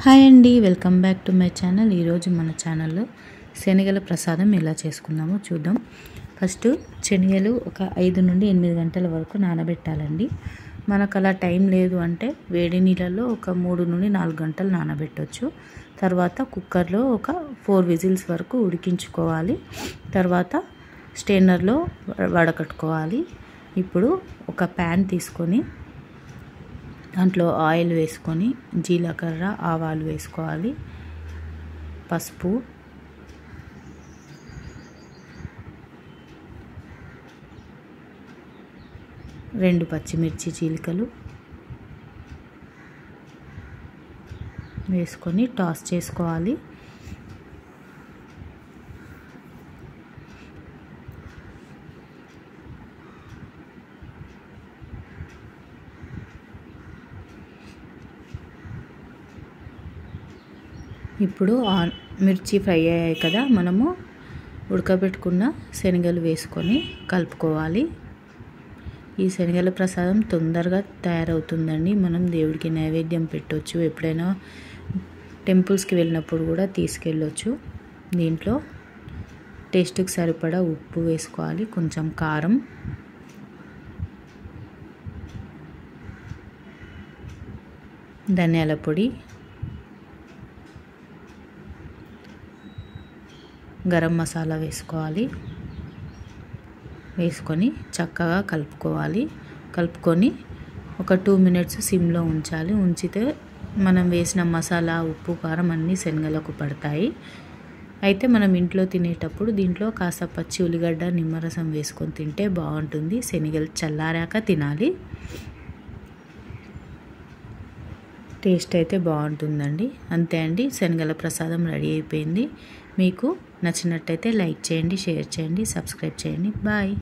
Hi అండి, welcome back to my channel. ఈరోజు మన ఛానల్లో శనగల ప్రసాదం ఎలా చేసుకుందామో చూద్దాం. ఫస్ట్ శనగలు ఒక 5 నుండి 8 గంటల వరకు నానబెట్టాలండి. మనకు అలా టైం లేదు అంటే వేడి నీళ్ళల్లో ఒక 3 నుండి 4 గంటలు నానబెట్టవచ్చు. తర్వాత కుక్కర్లో ఒక 4 విజిల్స్ వరకు ఉడికించుకోవాలి. తర్వాత స్టెయినర్లో వడకట్టుకోవాలి. ఇప్పుడు ఒక ప్యాన్ తీసుకొని దాంట్లో ఆయిల్ వేసుకొని జీలకర్ర ఆవాలు వేసుకోవాలి, పసుపు, రెండు పచ్చిమిర్చి చీలికలు వేసుకొని టాస్ చేసుకోవాలి. ఇప్పుడు మిర్చి ఫ్రై అయ్యాయి కదా, మనము ఉడకబెట్టుకున్న శనగలు వేసుకొని కలుపుకోవాలి. ఈ శనగల ప్రసాదం తొందరగా తయారవుతుందండి. మనం దేవుడికి నైవేద్యం పెట్టవచ్చు, ఎప్పుడైనా టెంపుల్స్కి వెళ్ళినప్పుడు కూడా తీసుకెళ్ళొచ్చు. దీంట్లో టేస్ట్కి సరిపడా ఉప్పు వేసుకోవాలి, కొంచెం కారం, ధనియాల పొడి, గరం మసాలా వేసుకోవాలి. వేసుకొని చక్కగా కలుపుకొని ఒక 2 మినిట్స్ సిమ్లో ఉంచాలి. ఉంచితే మనం వేసిన మసాలా, ఉప్పు, కారం అన్నీ శనగలకు పడతాయి. అయితే మనం ఇంట్లో తినేటప్పుడు దీంట్లో కాస్త పచ్చి ఉల్లిగడ్డ, నిమ్మరసం వేసుకొని తింటే బాగుంటుంది. శనగలు చల్లారాక తినాలి, టేస్ట్ అయితే బాగుంటుందండి. అంతే అండి, శనగల ప్రసాదం రెడీ అయిపోయింది. మీకు నచ్చినట్టయితే లైక్ చేయండి, షేర్ చేయండి, సబ్స్క్రైబ్ చేయండి. బాయ్.